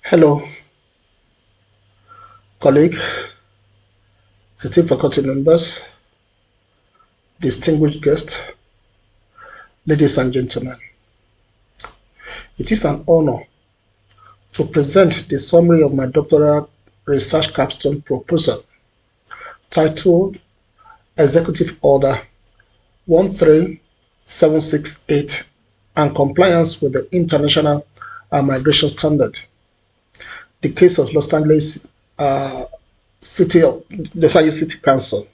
Hello, colleague, esteemed faculty members, distinguished guests, ladies and gentlemen. It is an honor to present the summary of my doctoral research capstone proposal titled Executive Order 13768 and Compliance with the International Migration Standard. The case of Los Angeles City Council.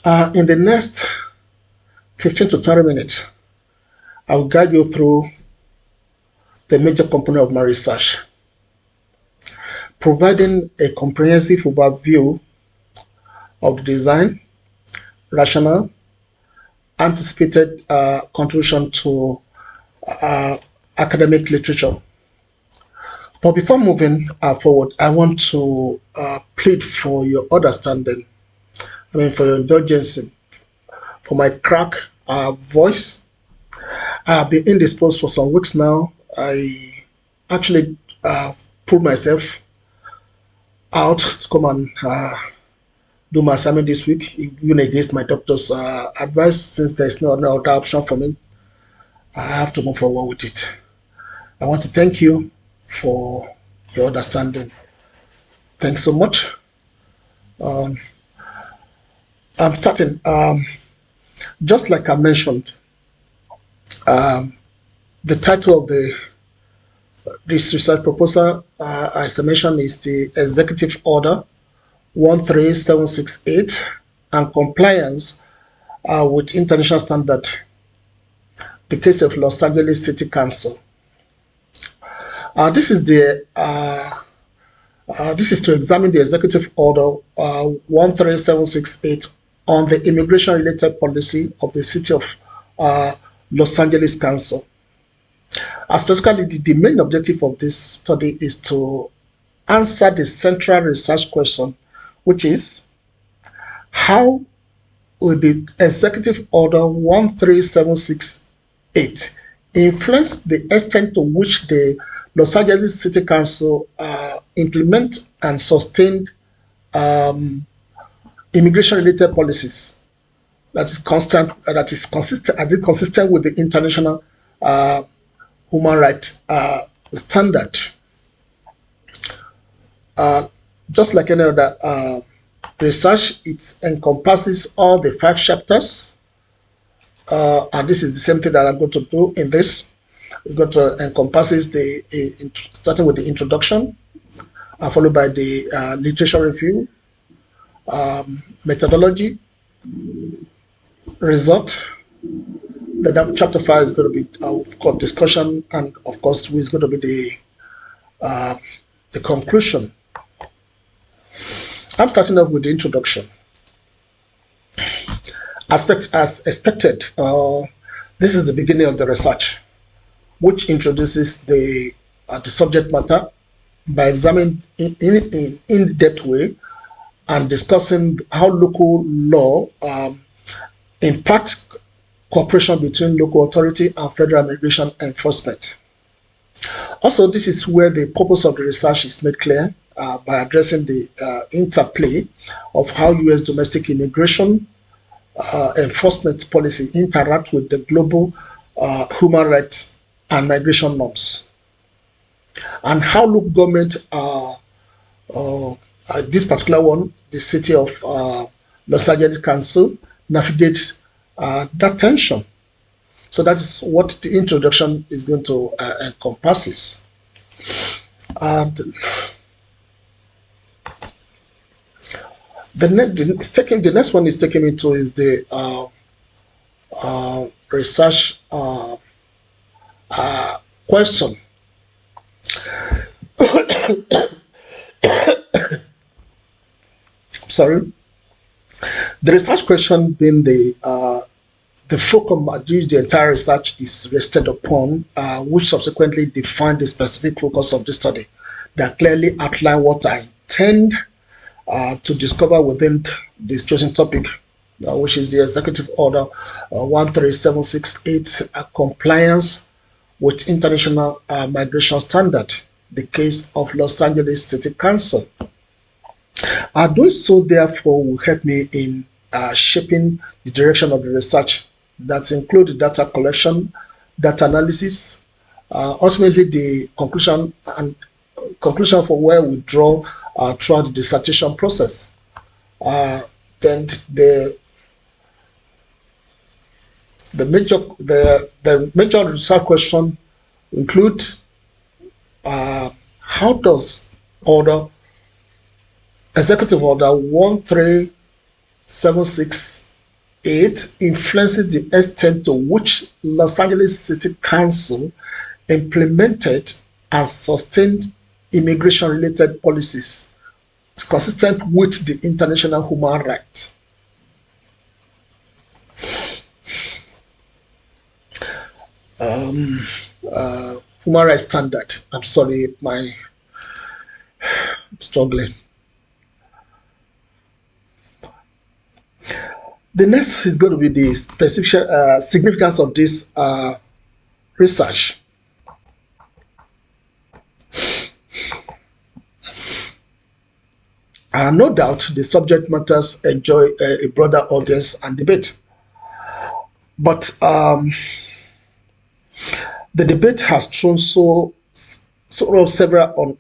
In the next 15 to 20 minutes, I will guide you through the major component of my research, providing a comprehensive overview of the design, rationale, anticipated contribution to academic literature. But before moving forward, I want to plead for your understanding, for your indulgence, for my crack voice. I've been indisposed for some weeks now. I actually pulled myself out to come and do my assignment this week, even against my doctor's advice. Since there's no other option for me, I have to move forward with it. I want to thank you for your understanding. Thanks so much. I'm starting. Just like I mentioned, the title of this research proposal, as I mentioned, is the Executive Order 13768 and Compliance with International Standard, the case of Los Angeles City Council. This is to examine the Executive Order 13768 on the immigration-related policy of the City of Los Angeles Council. Specifically, the main objective of this study is to answer the central research question, which is how will the Executive Order 13768 influence the extent to which the Los Angeles City Council implement and sustain immigration-related policies that is consistent with the international human rights standard. Just like any other research, it encompasses all the 5 chapters, and this is the same thing that I'm going to do in this. It's going to encompasses starting with the introduction, followed by the literature review, methodology, result. Then chapter 5 is going to be discussion, and of course, is going to be the conclusion. I'm starting off with the introduction. As expected, this is the beginning of the research, which introduces the subject matter by examining in in-depth way and discussing how local law impacts cooperation between local authority and federal immigration enforcement. Also, this is where the purpose of the research is made clear by addressing the interplay of how U.S. domestic immigration enforcement policy interact with the global human rights and migration norms, and how local government, this particular one, the City of Los Angeles Council, navigates that tension. So that is what the introduction is going to encompasses. The next one is taking me to is the research question. Sorry. The research question being the focus at which the entire research is rested upon, which subsequently defined the specific focus of the study, that clearly outline what I intend to discover within this chosen topic, which is the Executive Order 13768, compliance with international migration standard, the case of Los Angeles City Council. Doing so, therefore, will help me in shaping the direction of the research that include data collection, data analysis, ultimately the conclusion for where we draw throughout the dissertation process. Then the major research question include how does Executive Order 13768 influences the extent to which Los Angeles City Council implemented and sustained immigration-related policies consistent with the international human rights. Human rights standard. I'm sorry, I'm struggling. The next is going to be the specific significance of this research. No doubt the subject matters enjoy a broader audience and debate. But the debate has thrown several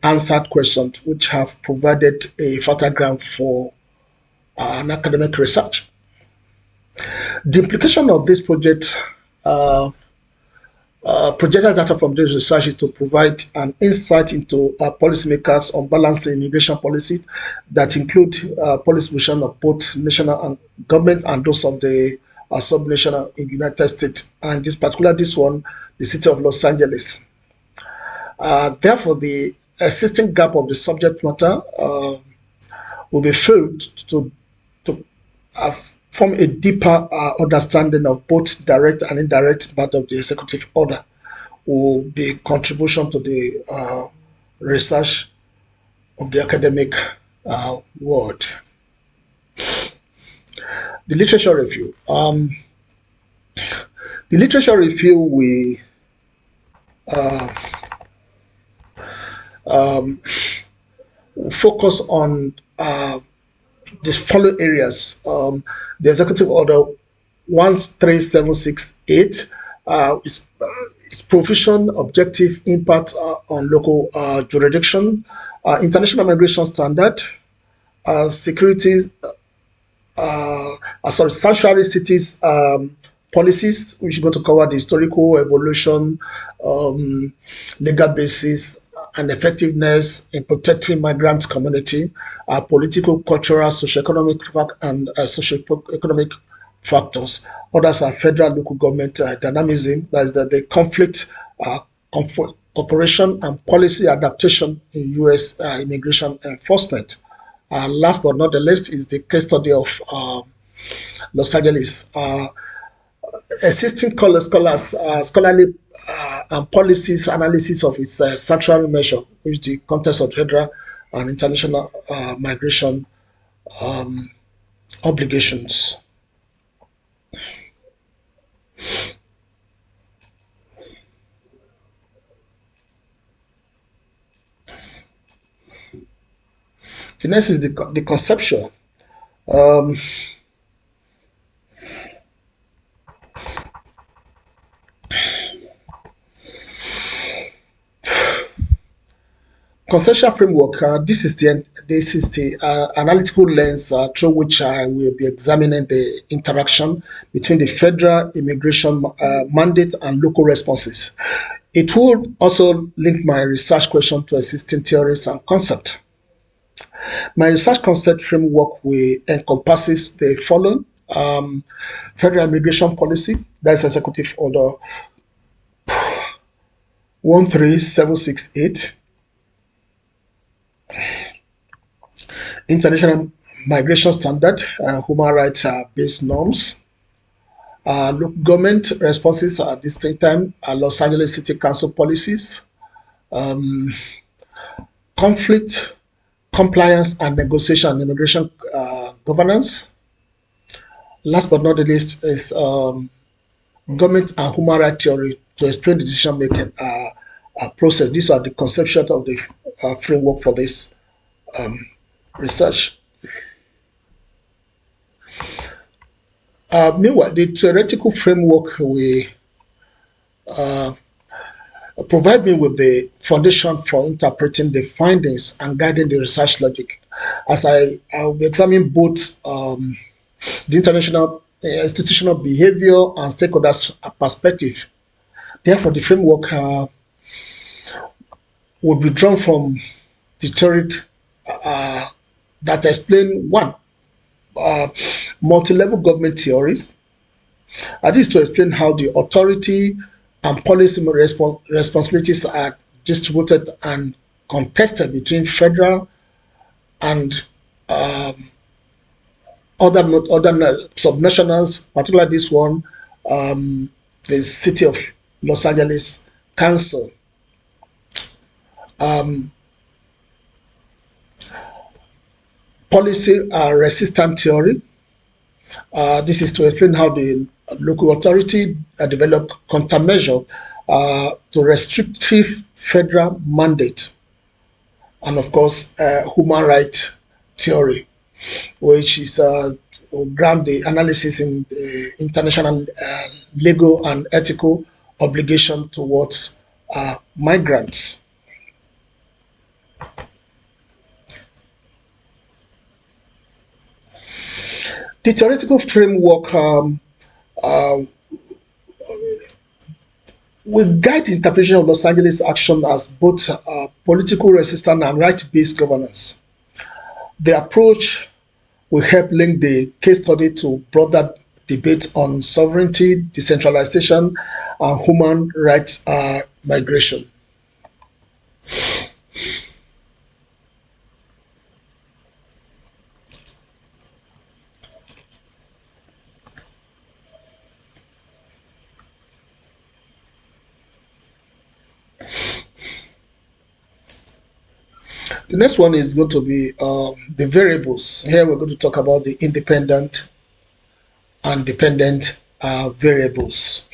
unanswered questions which have provided a fertile ground for an academic research. The implication of this project, projected data from this research, is to provide an insight into policymakers on balancing immigration policies that include policy vision of both national and government and those of the sub-national in the United States, and this one, the city of Los Angeles. Therefore, the existing gap of the subject matter will be filled to form a deeper understanding of both direct and indirect part of the executive order, will be contribution to the research of the academic world. The literature review. The literature review will focus on the following areas. The Executive Order 13768 is provision, objective, impact on local jurisdiction, international migration standard, sanctuary cities policies, which is going to cover the historical evolution, legal basis, and effectiveness in protecting migrant community, political, cultural, socioeconomic, and socioeconomic factors. Others are federal, local government dynamism, that is the conflict, cooperation, and policy adaptation in U.S. immigration enforcement. Last but not the least is the case study of Los Angeles. Assisting scholarly and policies analysis of its sanctuary measure, which the context of federal and international migration obligations. The next is the conceptual. Conceptual framework. This is the analytical lens through which I will be examining the interaction between the federal immigration mandate and local responses. It will also link my research question to existing theories and concepts. My research concept framework will encompasses the following: federal immigration policy, that's Executive Order 13768. International migration standard, human rights based norms, local government responses at this same time, Los Angeles City Council policies, conflict, compliance and negotiation, immigration governance. Last but not the least is government and human rights theory to explain the decision-making process. These are the conception of the framework for this research. Meanwhile, the theoretical framework we provide me with the foundation for interpreting the findings and guiding the research logic. As I'll be examining both the international institutional behavior and stakeholders' perspective. Therefore, the framework would be drawn from the theory that explain one, multi-level government theories. This is to explain how the authority and policy responsibilities are distributed and contested between federal and other subnationals, particularly this one, the City of Los Angeles Council. Policy resistant theory. This is to explain how the local authority develop countermeasure to restrictive federal mandate, and of course, human rights theory, which is ground the analysis in the international legal and ethical obligation towards migrants. The theoretical framework will guide the interpretation of Los Angeles action as both political resistance and right-based governance. The approach will help link the case study to broader debate on sovereignty, decentralization, and human rights migration. The next one is going to be the variables. Here we're going to talk about the independent and dependent variables.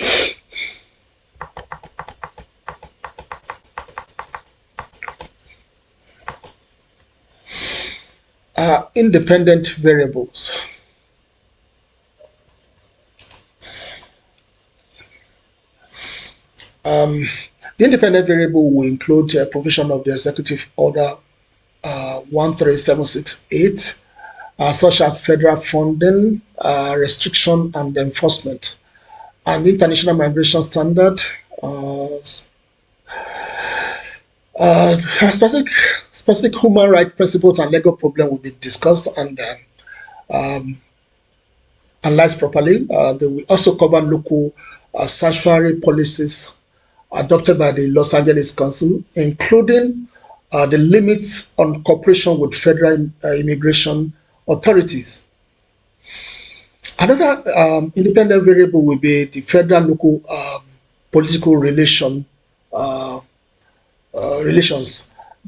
Independent variables. The independent variable will include a provision of the Executive Order 13768, such as federal funding, restriction and enforcement, and the international migration standard. Specific human rights principles and legal problem will be discussed and analyzed properly. They will also cover local sanctuary policies adopted by the Los Angeles Council, including the limits on cooperation with federal immigration authorities. Another independent variable will be the federal-local political relations.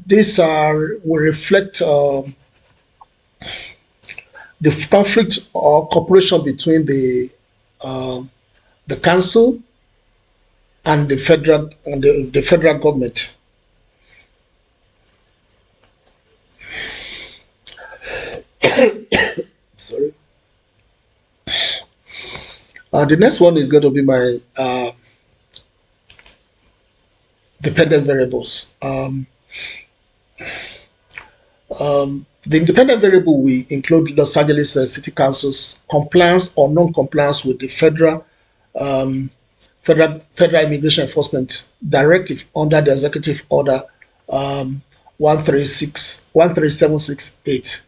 These will reflect the conflict or cooperation between the council and the federal government. Sorry. The next one is going to be my dependent variables. The independent variable will include Los Angeles City Council's compliance or non-compliance with the federal immigration enforcement directive under the Executive Order 13768.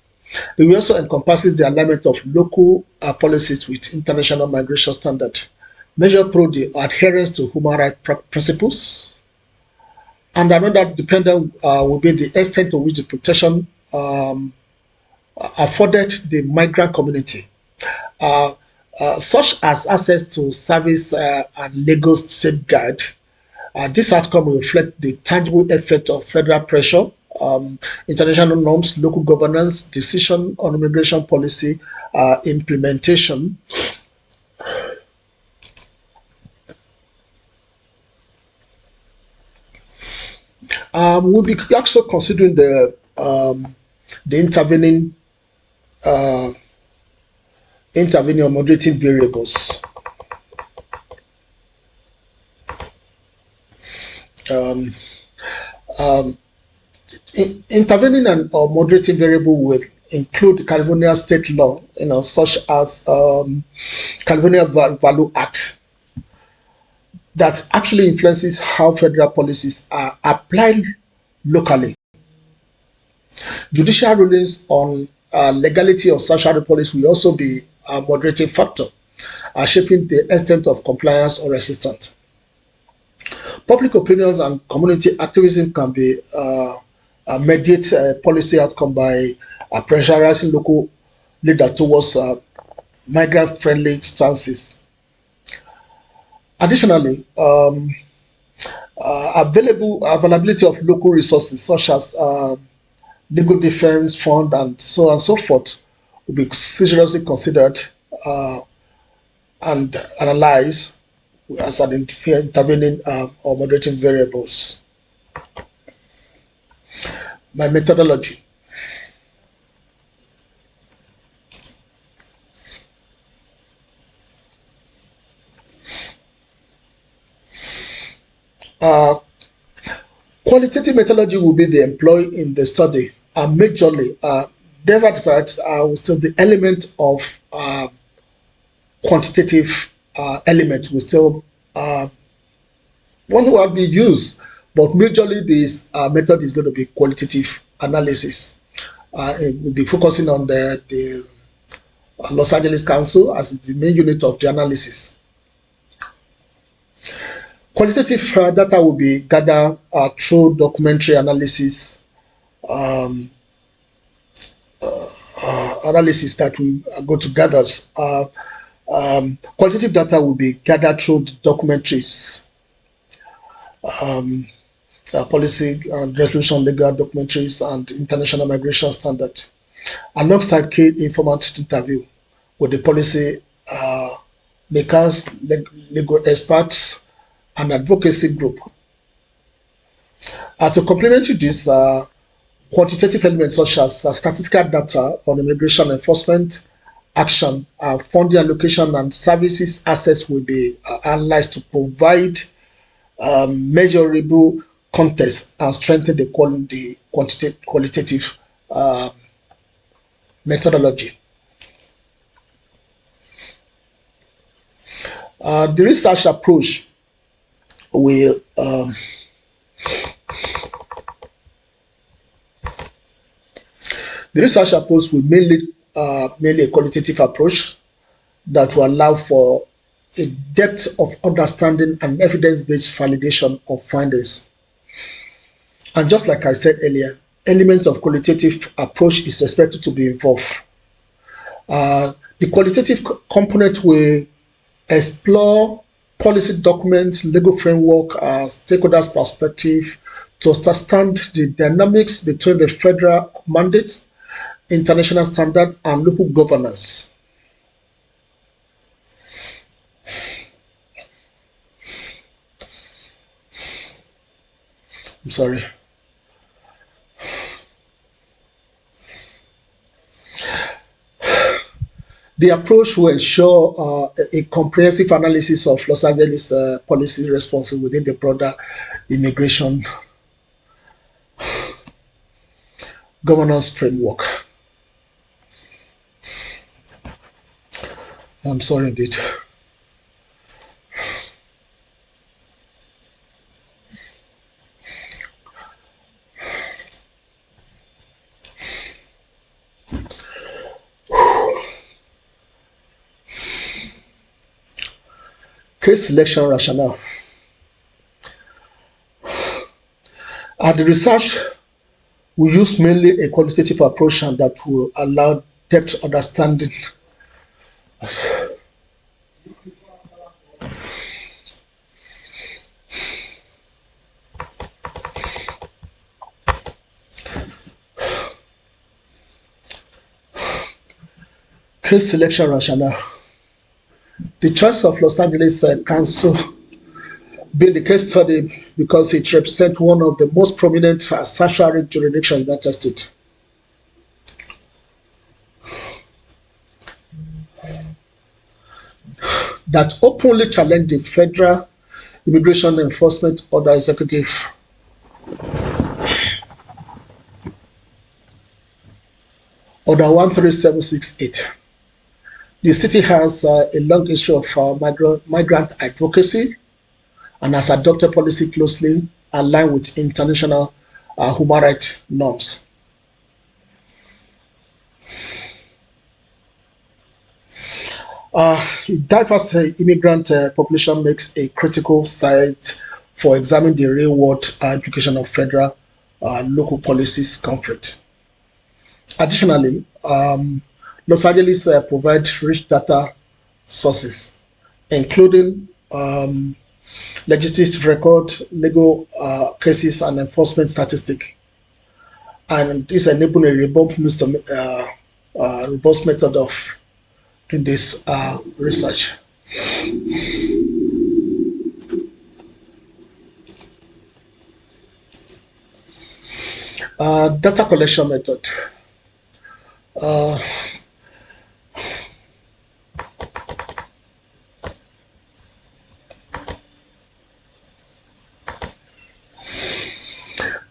It will also encompasses the alignment of local policies with international migration standards, measured through the adherence to human rights principles. And another dependent will be the extent to which the protection afforded the migrant community, such as access to service and legal safeguard. This outcome will reflect the tangible effect of federal pressure, international norms, local governance, decision on immigration policy implementation. We'll be also considering the uh, intervening or moderating variables. Um, um, Intervening and or moderating variable will include California state law, such as California Value Act, that actually influences how federal policies are applied locally. Judicial rulings on legality of social policy will also be a moderating factor, shaping the extent of compliance or resistance. Public opinions and community activism can be mediate policy outcome by pressurizing local leaders towards migrant-friendly stances. Additionally, availability of local resources such as legal defense fund and so on and so forth will be seriously considered uh, and analyzed as an intervening or moderating variables. My methodology. Uh, Qualitative methodology will be the employed in the study, and majorly, derivative facts will still the element of quantitative element will still one will be used, but majorly this method is going to be qualitative analysis. It will be focusing on the Los Angeles Council as the main unit of the analysis. Qualitative data will be gathered through documentary analysis, um, analysis that we are going to gather. Qualitative data will be gathered through documentaries, um, policy and resolution legal documentaries, and international migration standard, alongside key informant interview with the policy makers, legal experts, and advocacy group. To complement this, quantitative elements such as statistical data on immigration enforcement action, funding allocation, and services access will be analyzed to provide measurable context and strengthen the qualitative methodology. The research approach will mainly a qualitative approach that will allow for a depth of understanding and evidence-based validation of findings. And just like I said earlier, element of qualitative approach is expected to be involved. The qualitative component will explore policy documents, legal framework, stakeholders' perspective to understand the dynamics between the federal mandate, international standard, and local governance. I'm sorry. The approach will ensure a comprehensive analysis of Los Angeles policy responses within the broader immigration governance framework. I'm sorry indeed. Case selection rationale. The research we use mainly a qualitative approach and that will allow depth understanding. Case selection rationale. The choice of Los Angeles Council being the case study because it represents one of the most prominent sanctuary jurisdictions in the United States. That openly challenged the federal immigration enforcement order executive order 13768. The city has a long history of migrant advocacy and has adopted policy closely aligned with international human rights norms. Diverse immigrant population makes a critical site for examining the real-world implication of federal local policies conflict. Additionally, Los Angeles provides rich data sources, including legislative record, legal cases, and enforcement statistics. And this enables a robust method of doing this research. Data collection method.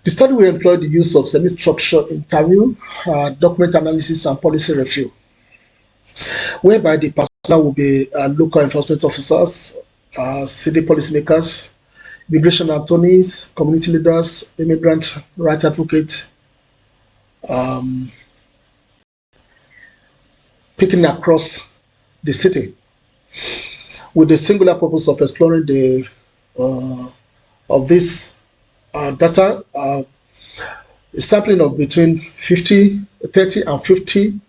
The study will employ the use of semi-structured interview, document analysis, and policy review, whereby the personnel will be local enforcement officers, city policymakers, immigration attorneys, community leaders, immigrant rights advocates, picking across the city, with the singular purpose of exploring the of this data, sampling of between 30 and 50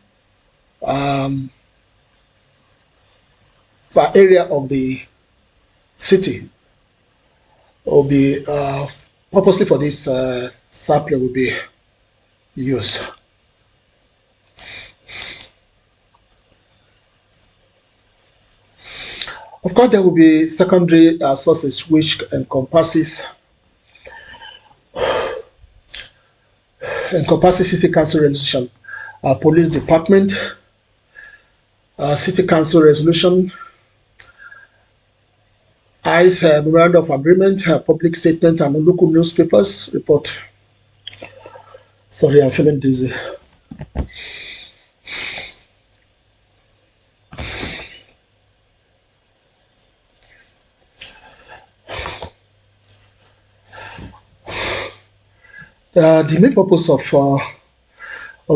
per area of the city will be purposely for this sampling will be used. Of course, there will be secondary sources which encompasses city council resolution, police department, city council resolution, ICE memorandum of agreement, public statement, and local newspapers report. Sorry, I'm feeling dizzy. The main purpose of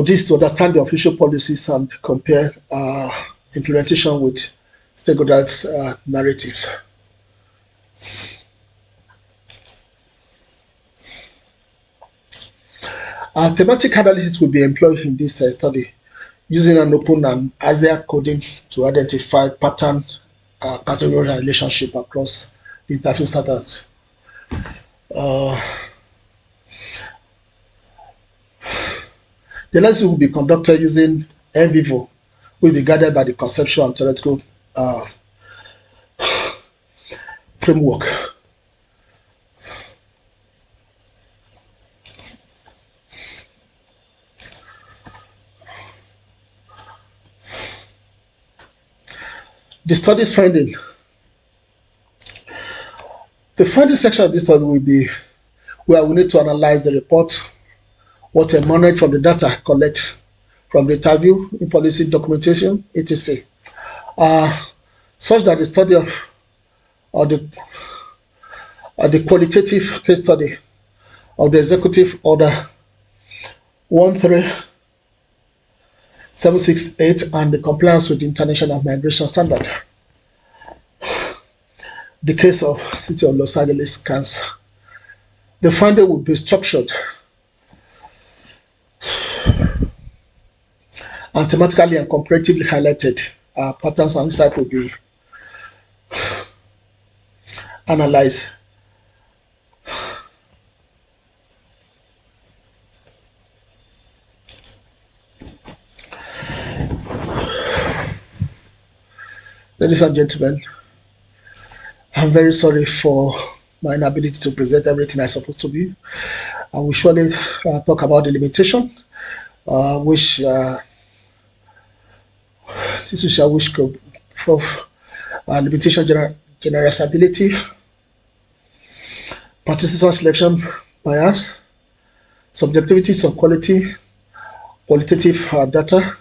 this is to understand the official policies and compare implementation with stakeholders' narratives. Thematic analysis will be employed in this study using an open and ASIA coding to identify pattern, category, and relationship across the interview standards. The analysis will be conducted using en vivo, will be guided by the conceptual and theoretical framework. The study's finding. The finding section of this study will be where we need to analyze the report, what emerged from the data collect from the interview, in policy documentation, etc. Such that the study of the qualitative case study of the executive order 13768 and the compliance with the international migration standard. The case of City of Los Angeles Council. The finding will be structured and thematically and comparatively highlighted. Patterns and insight will be analyzed. Ladies and gentlemen, I'm very sorry for my inability to present everything I'm supposed to be. I will surely talk about the limitation, which this is which could for limitation generalizability, participant selection bias, subjectivity, subquality, qualitative data,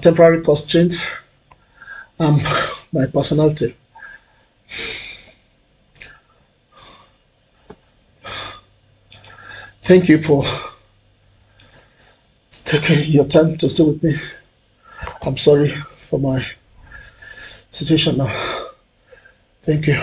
temporary constraints, my personality. Thank you for taking your time to stay with me. I'm sorry for my situation now. Thank you.